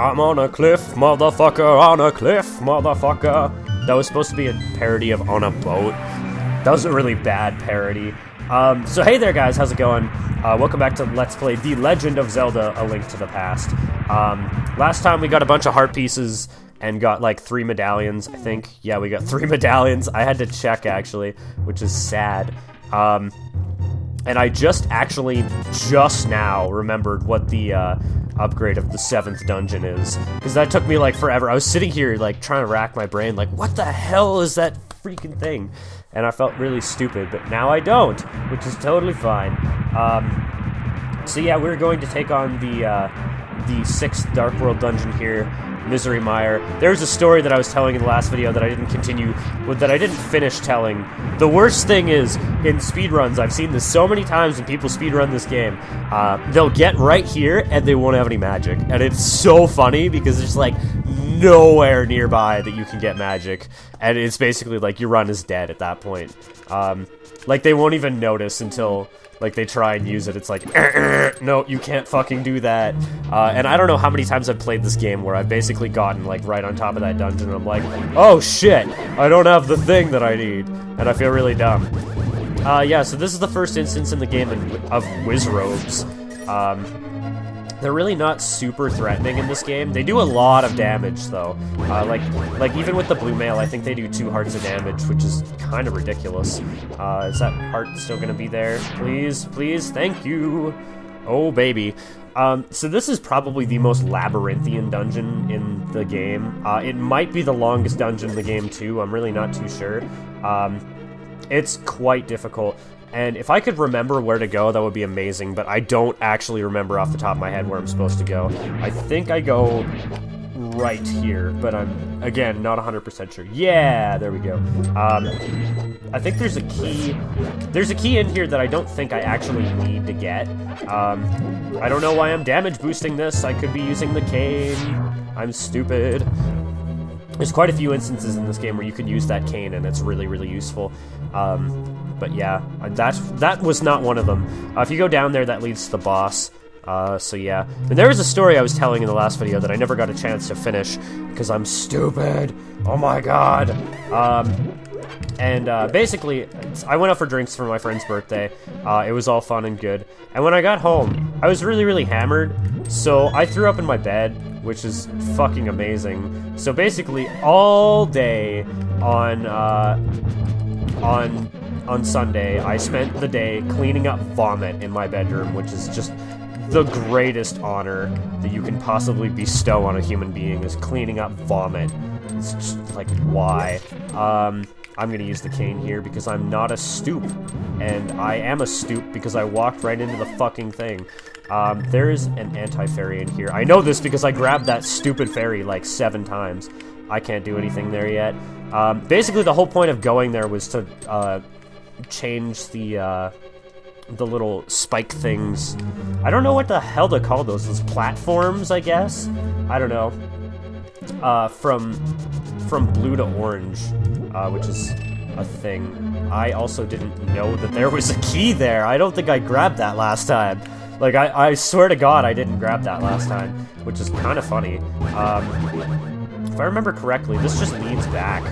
I'm on a cliff, motherfucker, on a cliff, motherfucker. That was supposed to be a parody of On a Boat. That was a really bad parody. So hey there guys, how's it going? Welcome back to Let's Play The Legend of Zelda: A Link to the Past. Last time we got a bunch of heart pieces and got like 3 medallions, I think. Yeah, we got 3 medallions. I had to check actually, which is sad. And I just now remembered what the upgrade of the 7th dungeon is, because that took me like forever. I was sitting here like trying to rack my brain, like what the hell is that freaking thing? And I felt really stupid, but now I don't, which is totally fine. So yeah, we're going to take on the 6th Dark World dungeon here, Misery Mire. There's a story that I was telling in the last video that I didn't finish telling. The worst thing is, in speedruns, I've seen this so many times when people speedrun this game, they'll get right here and they won't have any magic. And it's so funny because there's like nowhere nearby that you can get magic. And it's basically like your run is dead at that point. Like they won't even notice until like they try and use it. It's like, no, you can't fucking do that. And I don't know how many times I've played this game where I've basically gotten like right on top of that dungeon and I'm like, oh shit, I don't have the thing that I need. And I feel really dumb. Yeah, so this is the first instance in the game of Wizzrobes. They're really not super threatening in this game. They do a lot of damage, though. Like even with the blue mail, I think they do 2 hearts of damage, which is kind of ridiculous. Is that heart still gonna be there? Please, please, thank you. Oh, baby. So this is probably the most labyrinthian dungeon in the game. It might be the longest dungeon in the game, too. I'm really not too sure. It's quite difficult. And if I could remember where to go, that would be amazing, but I don't actually remember off the top of my head where I'm supposed to go. I think I go right here, but I'm, again, not 100% sure. Yeah, there we go. I think there's a key. There's a key in here that I don't think I actually need to get. I don't know why I'm damage boosting this. I could be using the cane. I'm stupid. There's quite a few instances in this game where you can use that cane, and it's really, really useful. But yeah, that was not one of them. If you go down there, that leads to the boss. So yeah. And there was a story I was telling in the last video that I never got a chance to finish, because I'm stupid. Oh my god. Basically, I went out for drinks for my friend's birthday. It was all fun and good. And when I got home, I was really, really hammered. So I threw up in my bed, which is fucking amazing. So basically, all day on Sunday, I spent the day cleaning up vomit in my bedroom, which is just the greatest honor that you can possibly bestow on a human being, is cleaning up vomit. It's just like, why? I'm gonna use the cane here because I'm not a stoop, and I am a stoop because I walked right into the fucking thing. There is an anti-fairy in here. I know this because I grabbed that stupid fairy like 7 times. I can't do anything there yet. Basically, the whole point of going there was to change the little spike things. I don't know what the hell to call those. Those platforms, I guess? I don't know. From blue to orange, which is a thing. I also didn't know that there was a key there. I don't think I grabbed that last time. Like, I swear to God I didn't grab that last time, which is kind of funny. If I remember correctly, this just leads back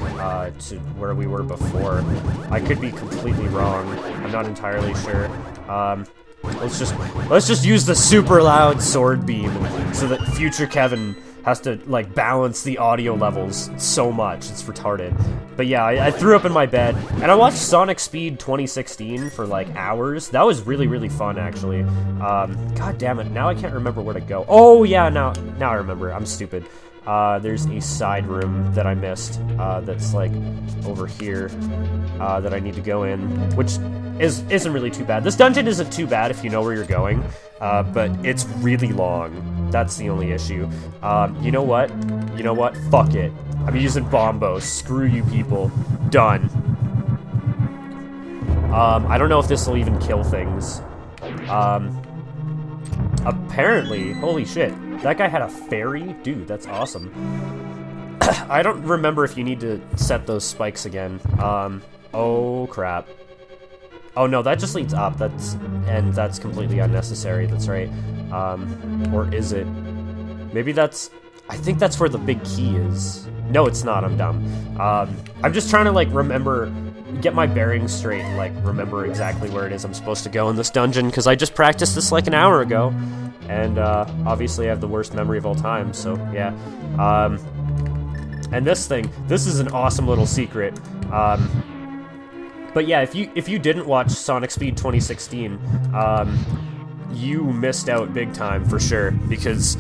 to where we were before. I could be completely wrong. I'm not entirely sure. Let's just use the super loud sword beam so that future Kevin has to like balance the audio levels so much. It's retarded. But yeah, I threw up in my bed, and I watched Sonic Speed 2016 for like hours. That was really, really fun, actually. God damn it, now I can't remember where to go. Oh yeah, now I remember. I'm stupid. There's a side room that I missed, that's like over here, that I need to go in, which isn't really too bad. This dungeon isn't too bad if you know where you're going, but it's really long. That's the only issue. You know what? You know what? Fuck it. I'm using Bombos. Screw you people. Done. I don't know if this will even kill things. Apparently, holy shit. That guy had a fairy? Dude, that's awesome. I don't remember if you need to set those spikes again. Oh crap. Oh no, that just leads up. That's completely unnecessary. That's right. Or is it? Maybe that's... I think that's where the big key is. No, it's not. I'm dumb. I'm just trying to, like, remember, get my bearings straight and, like, remember exactly where it is I'm supposed to go in this dungeon, because I just practiced this, like, an hour ago. And, obviously I have the worst memory of all time, so, yeah. And this is an awesome little secret. But yeah, if you didn't watch Sonic Speed 2016, you missed out big time for sure, because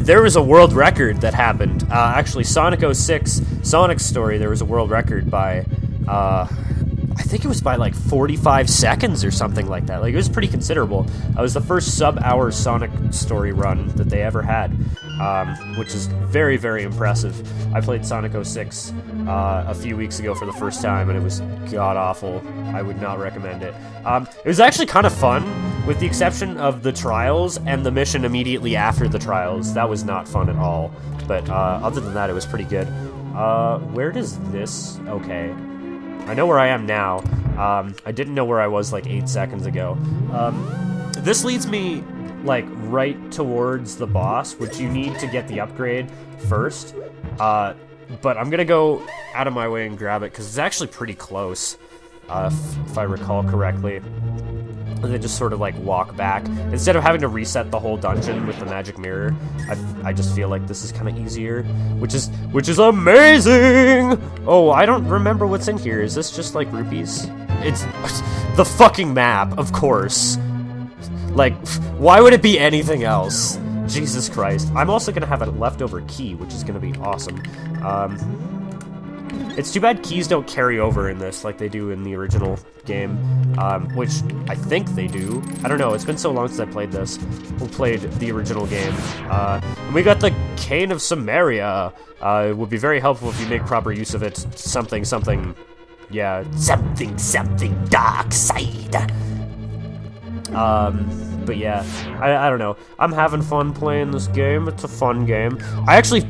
there was a world record that happened. Actually, Sonic 06, Sonic's Story, there was a world record by, I think it was by like 45 seconds or something like that. Like, it was pretty considerable. It was the first sub-hour Sonic Story run that they ever had, which is very, very impressive. I played Sonic 06 a few weeks ago for the first time, and it was god-awful. I would not recommend it. It was actually kind of fun, with the exception of the trials and the mission immediately after the trials. That was not fun at all. But other than that, it was pretty good. Where does this... Okay. I know where I am now. I didn't know where I was like 8 seconds ago. This leads me like right towards the boss, which you need to get the upgrade first. But I'm gonna go out of my way and grab it because it's actually pretty close, if I recall correctly. And then just sort of like walk back instead of having to reset the whole dungeon with the magic mirror. I just feel like this is kind of easier, which is amazing. Oh, I don't remember what's in here. Is this just like rupees? It's the fucking map, of course. Like, why would it be anything else? Jesus Christ. I'm also gonna have a leftover key, which is gonna be awesome. It's too bad keys don't carry over in this like they do in the original game, which I think they do. I don't know, it's been so long since I played this. We played the original game. And we got the Cane of Samaria. It would be very helpful if you make proper use of it. Something, yeah, something dark side. But yeah, I don't know. I'm having fun playing this game. It's a fun game. I actually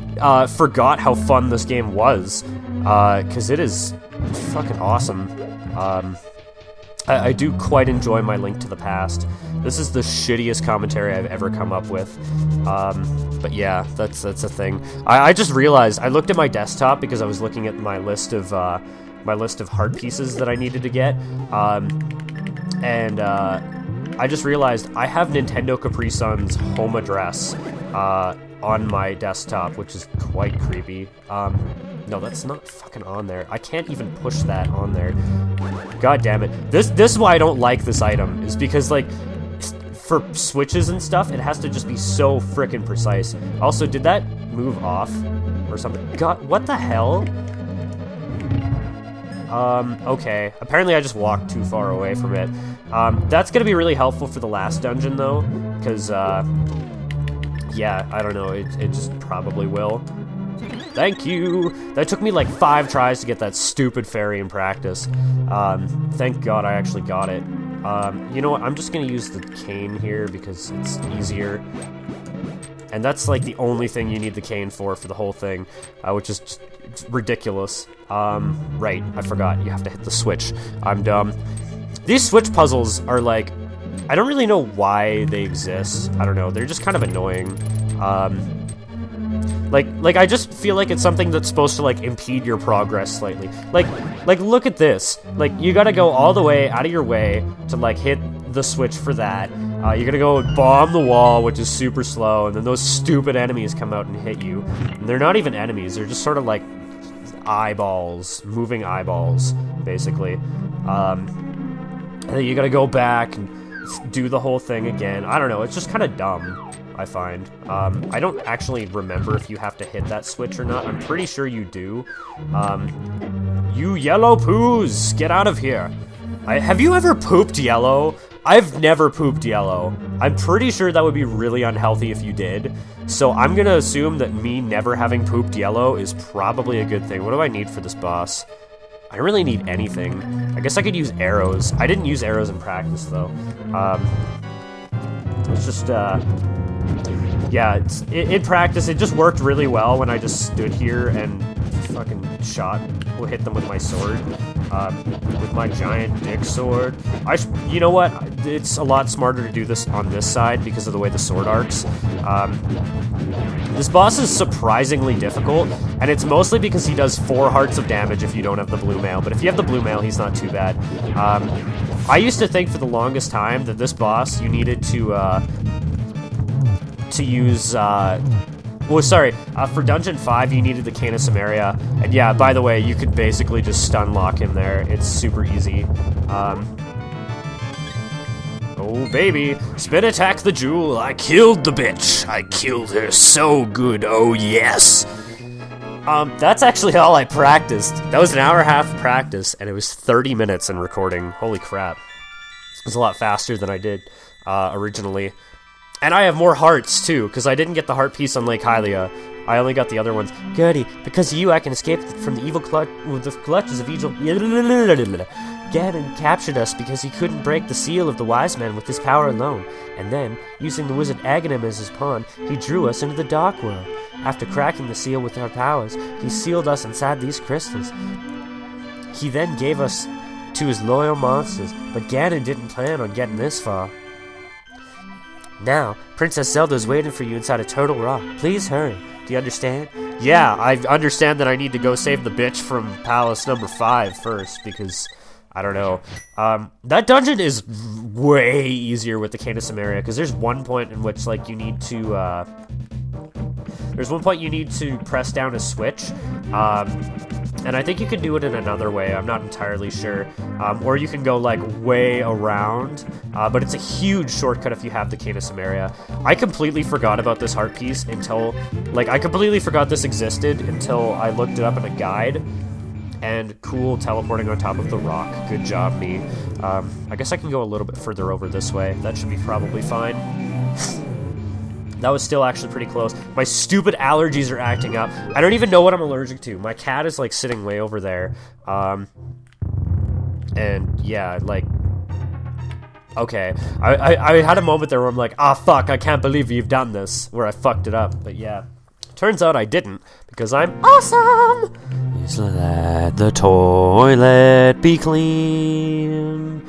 forgot how fun this game was, because it is fucking awesome. I do quite enjoy my Link to the Past. This is the shittiest commentary I've ever come up with. But yeah, that's a thing. I just realized, I looked at my desktop because I was looking at my list of heart pieces that I needed to get, and I just realized I have Nintendo Capri Sun's home address on my desktop, which is quite creepy. No, that's not fucking on there. I can't even push that on there. God damn it. This is why I don't like this item, is because, like, for switches and stuff, it has to just be so frickin' precise. Also, did that move off or something? God, what the hell? Okay. Apparently I just walked too far away from it. That's gonna be really helpful for the last dungeon, though, because, yeah, I don't know, it just probably will. Thank you! That took me like 5 tries to get that stupid fairy in practice. Thank God I actually got it. You know what, I'm just gonna use the cane here because it's easier. And that's like the only thing you need the cane for the whole thing, which is just ridiculous. Right, I forgot, you have to hit the switch. I'm dumb. These switch puzzles are like, I don't really know why they exist. I don't know, they're just kind of annoying. Like I just feel like it's something that's supposed to like impede your progress slightly. Like look at this. Like, you gotta go all the way out of your way to like hit the switch for that. You're gonna go bomb the wall, which is super slow, and then those stupid enemies come out and hit you. And they're not even enemies, they're just sort of like eyeballs, moving eyeballs, basically. And then you gotta go back and do the whole thing again. I don't know, it's just kind of dumb, I find. I don't actually remember if you have to hit that switch or not. I'm pretty sure you do. You yellow poos, get out of here. Have you ever pooped yellow? I've never pooped yellow. I'm pretty sure that would be really unhealthy if you did. So I'm gonna assume that me never having pooped yellow is probably a good thing. What do I need for this boss? I don't really need anything. I guess I could use arrows. I didn't use arrows in practice, though. It's just, yeah, in practice, it just worked really well when I just stood here and fucking hit them with my sword. with my giant dick sword. You know what? It's a lot smarter to do this on this side because of the way the sword arcs. This boss is surprisingly difficult, and it's mostly because he does 4 hearts of damage if you don't have the blue mail, but if you have the blue mail, he's not too bad. I used to think for the longest time that this boss, you needed to use, for Dungeon 5, you needed the Cane of Samaria, and yeah, by the way, you could basically just stun lock him there. It's super easy. Oh, baby. Spin attack the jewel. I killed the bitch. I killed her so good. Oh, yes. That's actually all I practiced. That was an hour and a half of practice, and it was 30 minutes in recording. Holy crap. It was a lot faster than I did originally. And I have more hearts, too, because I didn't get the heart piece on Lake Hylia. I only got the other ones. Gertie, because of you, I can escape from the evil clutches of evil... Ganon captured us because he couldn't break the seal of the wise man with his power alone, and then, using the wizard Aghanim as his pawn, he drew us into the dark world. After cracking the seal with our powers, he sealed us inside these crystals. He then gave us to his loyal monsters, but Ganon didn't plan on getting this far. Now, Princess Zelda's waiting for you inside a Turtle Rock. Please hurry. Do you understand? Yeah, I understand that I need to go save the bitch from Palace number 5 first, because... I don't know. That dungeon is way easier with the Cane of Samaria, because there's one point in which, like, you need to, press down a switch, and I think you can do it in another way. I'm not entirely sure. Or you can go, like, way around, but it's a huge shortcut if you have the Cane of Samaria. I completely forgot about this heart piece until, like, I completely forgot this existed until I looked it up in a guide. And cool, teleporting on top of the rock. Good job, me. I guess I can go a little bit further over this way. That should be probably fine. That was still actually pretty close. My stupid allergies are acting up. I don't even know what I'm allergic to. My cat is, like, sitting way over there. And, yeah, like... Okay. I had a moment there where I'm like, ah, fuck, I can't believe you've done this. Where I fucked it up. But, yeah. Turns out I didn't, because I'm awesome! Just let the toilet be clean,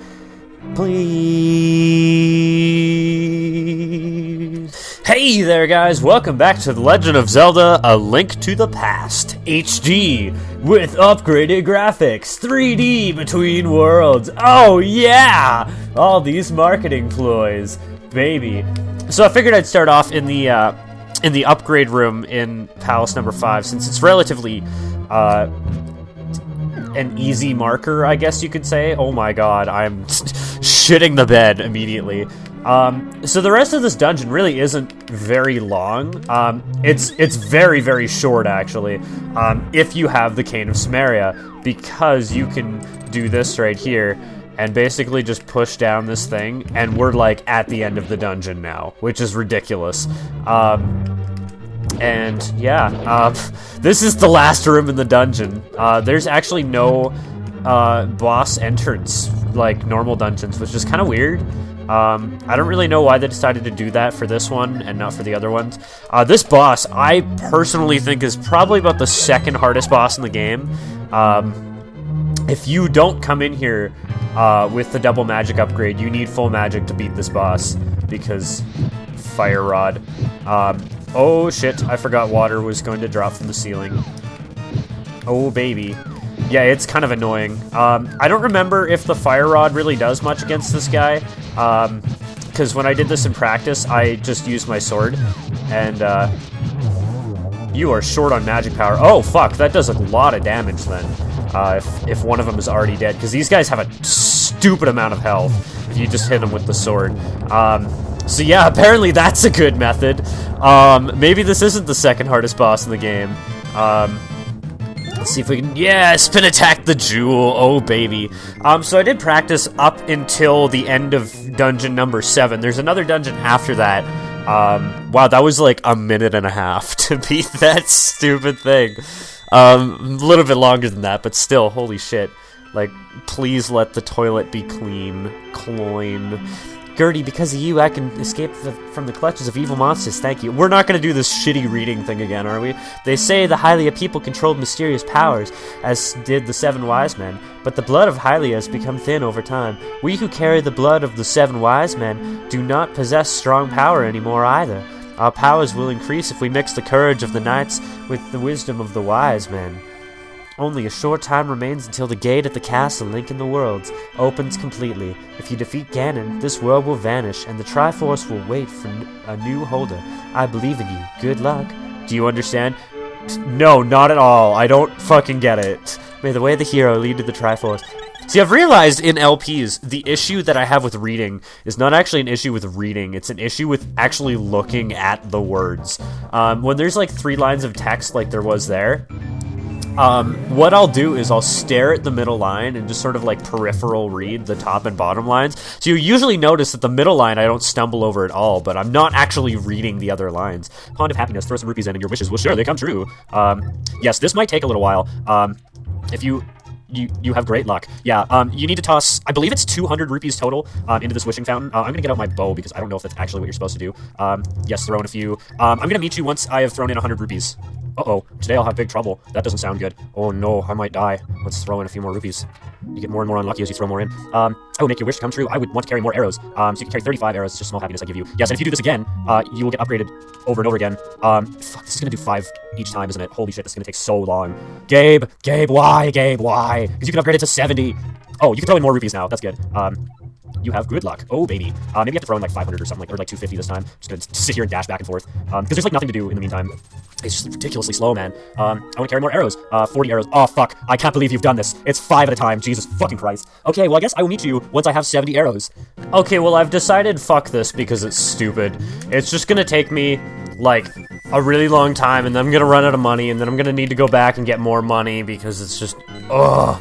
please. Hey there, guys! Welcome back to The Legend of Zelda: A Link to the Past HD with upgraded graphics, 3D between worlds. Oh yeah! All these marketing ploys, baby. So I figured I'd start off in the upgrade room in Palace number 5, since it's relatively an easy marker, I guess you could say. Oh my god, I'm shitting the bed immediately. So the rest of this dungeon really isn't very long. It's very, very short, actually, if you have the Cane of Samaria, because you can do this right here, and basically just push down this thing, and we're, like, at the end of the dungeon now, which is ridiculous. And, yeah, this is the last room in the dungeon. There's actually no, boss entrance, like normal dungeons, which is kind of weird. I don't really know why they decided to do that for this one and not for the other ones. This boss, I personally think, is probably about the second hardest boss in the game. If you don't come in here with the double magic upgrade, you need full magic to beat this boss, because Fire Rod. Oh shit, I forgot water was going to drop from the ceiling. Oh baby. Yeah, it's kind of annoying. I don't remember if the Fire Rod really does much against this guy, because when I did this in practice, I just used my sword, and you are short on magic power. Oh fuck, that does a lot of damage then, if one of them is already dead, because these guys have a stupid amount of health if you just hit them with the sword. So yeah, apparently that's a good method. Maybe this isn't the second hardest boss in the game. Let's see if we can... Yeah, spin attack the jewel. Oh, baby. So I did practice up until the end of dungeon number 7. There's another dungeon after that. Wow, that was like a minute and a half to beat that stupid thing. A little bit longer than that, but still, holy shit. Like, please let the toilet be clean. Cloyne. Gertie, because of you, I can escape from the clutches of evil monsters. Thank you. We're not going to do this shitty reading thing again, are we? They say the Hylia people controlled mysterious powers, as did the 7 wise men. But the blood of Hylia has become thin over time. We who carry the blood of the 7 wise men do not possess strong power anymore either. Our powers will increase if we mix the courage of the knights with the wisdom of the wise men. Only a short time remains until the gate at the castle Link in the Worlds opens completely. If you defeat Ganon, this world will vanish, and the Triforce will wait for a new holder. I believe in you. Good luck. Do you understand? No, not at all. I don't fucking get it. May the way of the hero lead to the Triforce. See, I've realized in LPs, the issue that I have with reading is not actually an issue with reading, it's an issue with actually looking at the words. When there's like 3 lines of text like there was there, what I'll do is I'll stare at the middle line and just sort of like peripheral read the top and bottom lines. So you usually notice that the middle line I don't stumble over at all, but I'm not actually reading the other lines. Pond of Happiness, throw some rupees in and your wishes will surely come true. Yes, this might take a little while. If you have great luck. Yeah, you need to toss, I believe it's 200 rupees total into this wishing fountain. I'm gonna get out my bow because I don't know if that's actually what you're supposed to do. Yes, throw in a few. I'm gonna meet you once I have thrown in 100 rupees. Uh-oh, today I'll have big trouble. That doesn't sound good. Oh no, I might die. Let's throw in a few more rupees. You get more and more unlucky as you throw more in. I will make your wish come true. I would want to carry more arrows. So you can carry 35 arrows. It's just small happiness I give you. Yes, and if you do this again, you will get upgraded over and over again. Fuck, this is gonna do 5 each time, isn't it? Holy shit, this is gonna take so long. Gabe, why? Gabe, why? Because you can upgrade it to 70. Oh, you can throw in more rupees now. That's good. You have good luck. Oh, baby. Maybe you have to throw in like 500 or something, like, or like 250 this time. Just gonna sit here and dash back and forth. Because there's like nothing to do in the meantime. It's just ridiculously slow, man. I want to carry more arrows. 40 arrows. Oh, fuck. I can't believe you've done this. It's 5 at a time. Jesus fucking Christ. Okay, well, I guess I will meet you once I have 70 arrows. Okay, well, I've decided fuck this because it's stupid. It's just gonna take me, like, a really long time, and then I'm gonna run out of money, and then I'm gonna need to go back and get more money because it's just, ugh.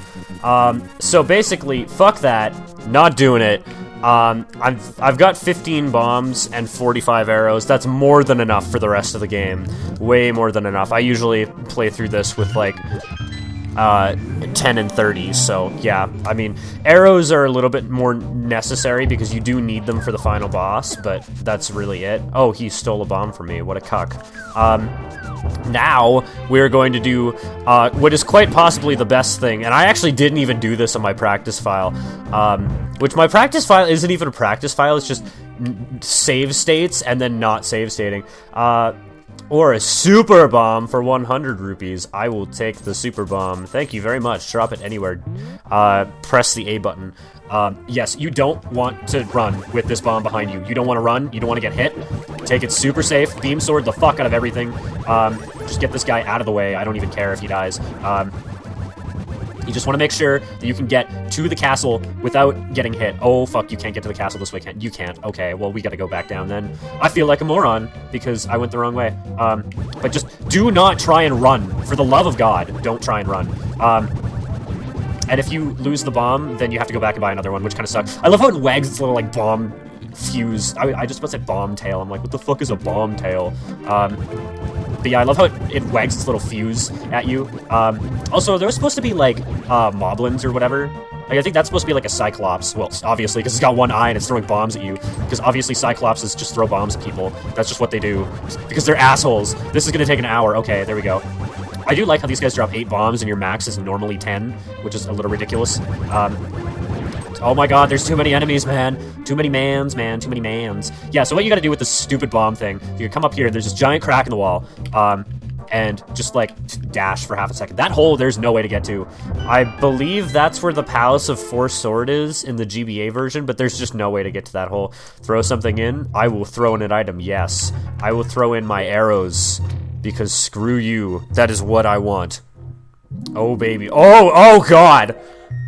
So basically, fuck that. Not doing it. I've got 15 bombs and 45 arrows. That's more than enough for the rest of the game. Way more than enough. I usually play through this with like 10 and 30, so yeah. I mean, arrows are a little bit more necessary because you do need them for the final boss, but that's really it. Oh, he stole a bomb from me. What a cuck. Now, we're going to do what is quite possibly the best thing, and I actually didn't even do this on my practice file, which my practice file isn't even a practice file, it's just save states and then not save stating. Or a super bomb for 100 rupees. I will take the super bomb. Thank you very much. Drop it anywhere. Press the A button. Yes, you don't want to run with this bomb behind you. You don't want to run. You don't want to get hit. Take it super safe. Beam sword the fuck out of everything. Just get this guy out of the way. I don't even care if he dies. You just want to make sure that you can get to the castle without getting hit. Oh, fuck, you can't get to the castle this way. You can't. Okay, well, we gotta go back down then. I feel like a moron because I went the wrong way. But just do not try and run. For the love of God, don't try and run. And if you lose the bomb, then you have to go back and buy another one, which kind of sucks. I love how it wags its little, like, bomb fuse. I just about said bomb tail. I'm like, what the fuck is a bomb tail? But yeah, I love how it wags its little fuse at you. Also, there's supposed to be, like, moblins or whatever. Like, I think that's supposed to be, like, a Cyclops. Well, obviously, because it's got one eye and it's throwing bombs at you. Because obviously Cyclopses just throw bombs at people. That's just what they do. Because they're assholes. This is gonna take an hour. Okay, there we go. I do like how these guys drop 8 bombs and your max is normally 10, which is a little ridiculous. Oh my god, there's too many enemies, man. Too many mans, man. Too many mans. Yeah, so what you gotta do with this stupid bomb thing, you come up here, there's this giant crack in the wall, and just, like, dash for half a second. That hole, there's no way to get to. I believe that's where the Palace of Four Sword is in the GBA version, but there's just no way to get to that hole. Throw something in. I will throw in an item, yes. I will throw in my arrows, because screw you. That is what I want. Oh, baby. Oh god!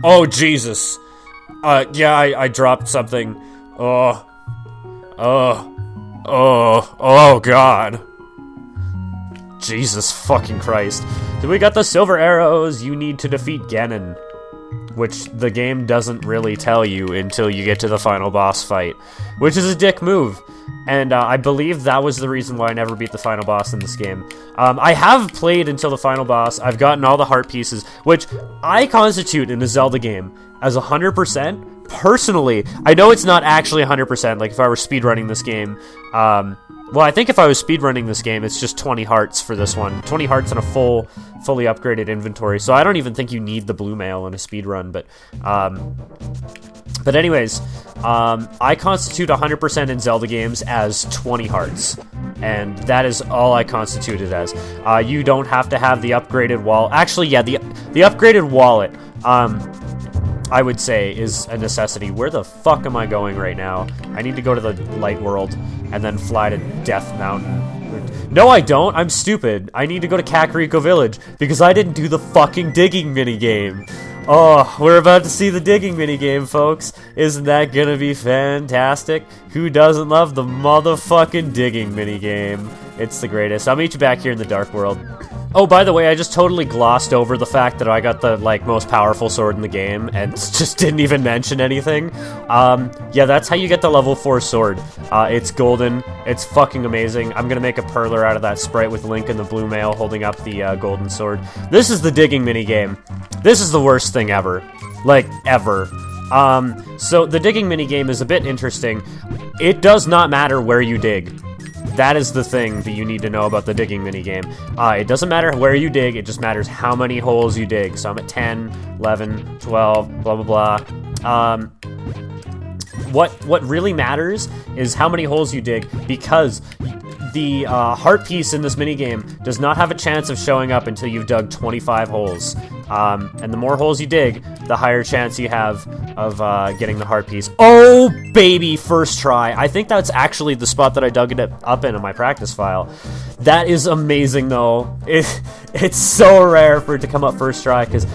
Oh, Jesus. Yeah, I dropped something. Oh, god. Jesus fucking Christ. So we got the silver arrows. You need to defeat Ganon. which the game doesn't really tell you until you get to the final boss fight, which is a dick move. And I believe that was the reason why I never beat the final boss in this game. I have played until the final boss. I've gotten all the heart pieces, which I constitute in a Zelda game as 100%. Personally, I know it's not actually 100%, like if I were speedrunning this game. Well, I think if I was speedrunning this game, it's just 20 hearts for this one. 20 hearts and a fully upgraded inventory, so I don't even think you need the blue mail in a speedrun, but anyways, I constitute 100% in Zelda games as 20 hearts, and that is all I constitute it as. You don't have to have the upgraded wallet. Actually, yeah, the upgraded wallet, I would say, is a necessity. Where the fuck am I going right now? I need to go to the light world and then fly to Death Mountain. No, I don't. I'm stupid. I need to go to Kakariko Village because I didn't do the fucking digging minigame. Oh, we're about to see the digging minigame, folks. Isn't that gonna be fantastic? Who doesn't love the motherfucking digging minigame? It's the greatest. I'll meet you back here in the Dark World. Oh, by the way, I just totally glossed over the fact that I got the, like, most powerful sword in the game and just didn't even mention anything. Yeah, that's how you get the level 4 sword. It's golden. It's fucking amazing. I'm gonna make a perler out of that sprite with Link in the blue mail holding up the golden sword. This is the digging minigame. This is the worst thing ever. Like, ever. So the digging minigame is a bit interesting. It does not matter where you dig. That is the thing that you need to know about the digging minigame. It doesn't matter where you dig, it just matters how many holes you dig. So I'm at 10, 11, 12, blah, blah, blah. What really matters is how many holes you dig, because the heart piece in this minigame does not have a chance of showing up until you've dug 25 holes. And the more holes you dig, the higher chance you have of getting the heart piece. Oh, baby, first try. I think that's actually the spot that I dug it up in my practice file. That is amazing, though. It's so rare for it to come up first try, because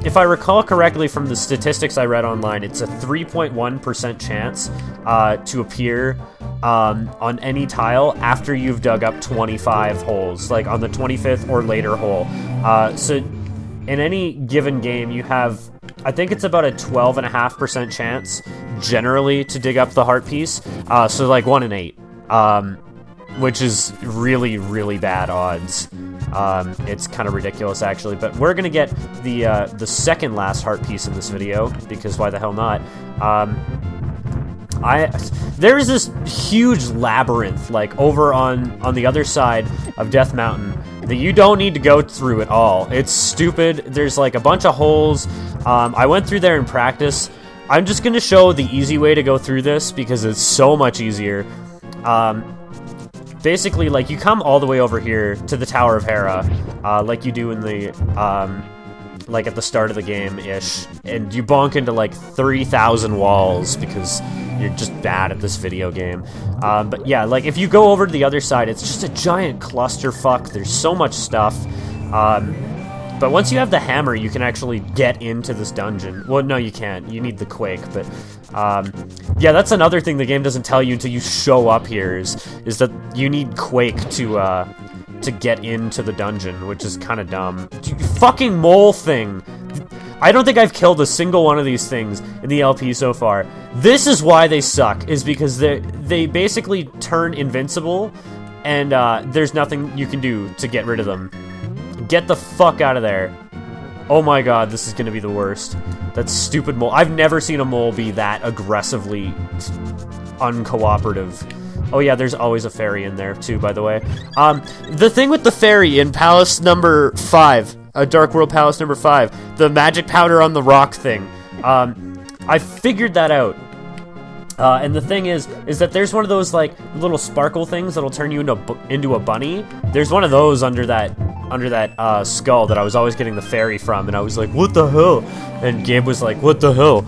if I recall correctly from the statistics I read online, it's a 3.1% chance to appear on any tile after you've dug up 25 holes, like on the 25th or later hole. So in any given game, you have, I think it's about a 12.5% chance generally to dig up the heart piece. So like 1 in 8, which is really, really bad odds. It's kind of ridiculous, actually. But we're gonna get the second last heart piece in this video, because why the hell not? There is this huge labyrinth, like, over on the other side of Death Mountain that you don't need to go through at all. It's stupid. There's, like, a bunch of holes. I went through there in practice. I'm just gonna show the easy way to go through this because it's so much easier. Basically, like, you come all the way over here to the Tower of Hera, like you do in the, like at the start of the game-ish, and you bonk into like 3,000 walls because you're just bad at this video game. But yeah, like if you go over to the other side, it's just a giant clusterfuck. There's so much stuff. But once you have the hammer, you can actually get into this dungeon. Well, no, you can't. You need the Quake, but yeah, that's another thing the game doesn't tell you until you show up here is that you need Quake to get into the dungeon, which is kind of dumb. Fucking mole thing. I don't think I've killed a single one of these things in the LP so far. This is why they suck, is because they basically turn invincible, and there's nothing you can do to get rid of them. Get the fuck out of there. Oh my god, this is gonna be the worst. That stupid mole. I've never seen a mole be that aggressively uncooperative. Oh yeah, there's always a fairy in there too, by the way. The thing with the fairy in Palace number 5, Dark World Palace number 5, the magic powder on the rock thing, I figured that out. And the thing is that there's one of those like little sparkle things that'll turn you into a bunny. There's one of those under that skull that I was always getting the fairy from, and I was like, what the hell? And Gabe was like, what the hell?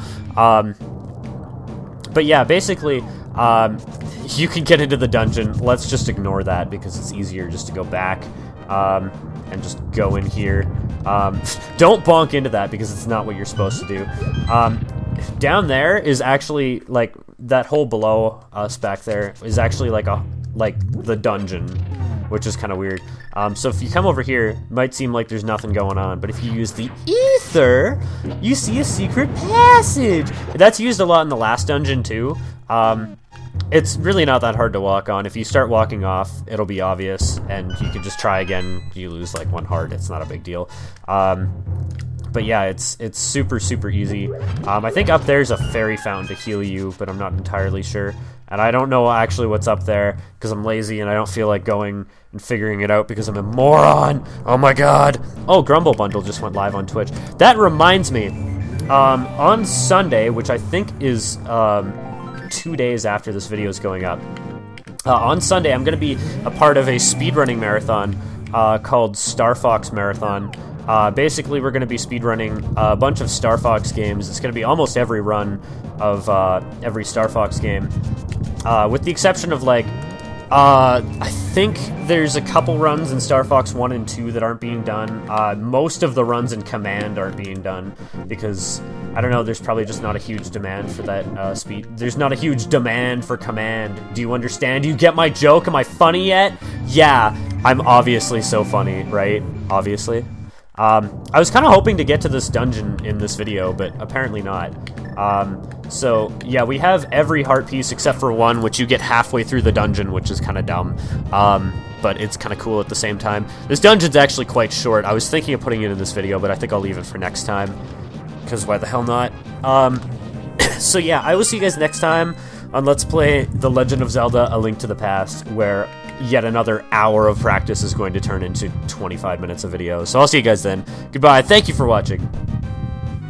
But yeah, basically, you can get into the dungeon. Let's just ignore that because it's easier just to go back and just go in here. Don't bonk into that because it's not what you're supposed to do. Down there is actually like that hole below us back there is actually like the dungeon, which is kind of weird. So if you come over here, it might seem like there's nothing going on, but if you use the Arthur, you see a secret passage. That's used a lot in the last dungeon too. It's really not that hard to walk on. If you start walking off, it'll be obvious, and you can just try again. You lose like 1 heart. It's not a big deal. But yeah, it's super easy. I think up there's a fairy fountain to heal you, but I'm not entirely sure. And I don't know actually what's up there because I'm lazy and I don't feel like going and figuring it out because I'm a moron. Oh my god. Oh, Grumble Bundle just went live on Twitch. That reminds me, on Sunday, which I think is 2 days after this video is going up, on Sunday I'm going to be a part of a speedrunning marathon called Star Fox Marathon. Basically, we're going to be speedrunning a bunch of Star Fox games. It's going to be almost every run of every Star Fox game, with the exception of, like, I think there's a couple runs in Star Fox 1 and 2 that aren't being done. Most of the runs in Command aren't being done because, I don't know, there's probably just not a huge demand for that speed. There's not a huge demand for Command. Do you understand? Do you get my joke? Am I funny yet? Yeah, I'm obviously so funny, right? Obviously. I was kind of hoping to get to this dungeon in this video, but apparently not. So, yeah, we have every heart piece except for one, which you get halfway through the dungeon, which is kind of dumb. But it's kind of cool at the same time. This dungeon's actually quite short. I was thinking of putting it in this video, but I think I'll leave it for next time, because why the hell not? So yeah, I will see you guys next time on Let's Play The Legend of Zelda: A Link to the Past, where yet another hour of practice is going to turn into 25 minutes of video. So I'll see you guys then. Goodbye. Thank you for watching.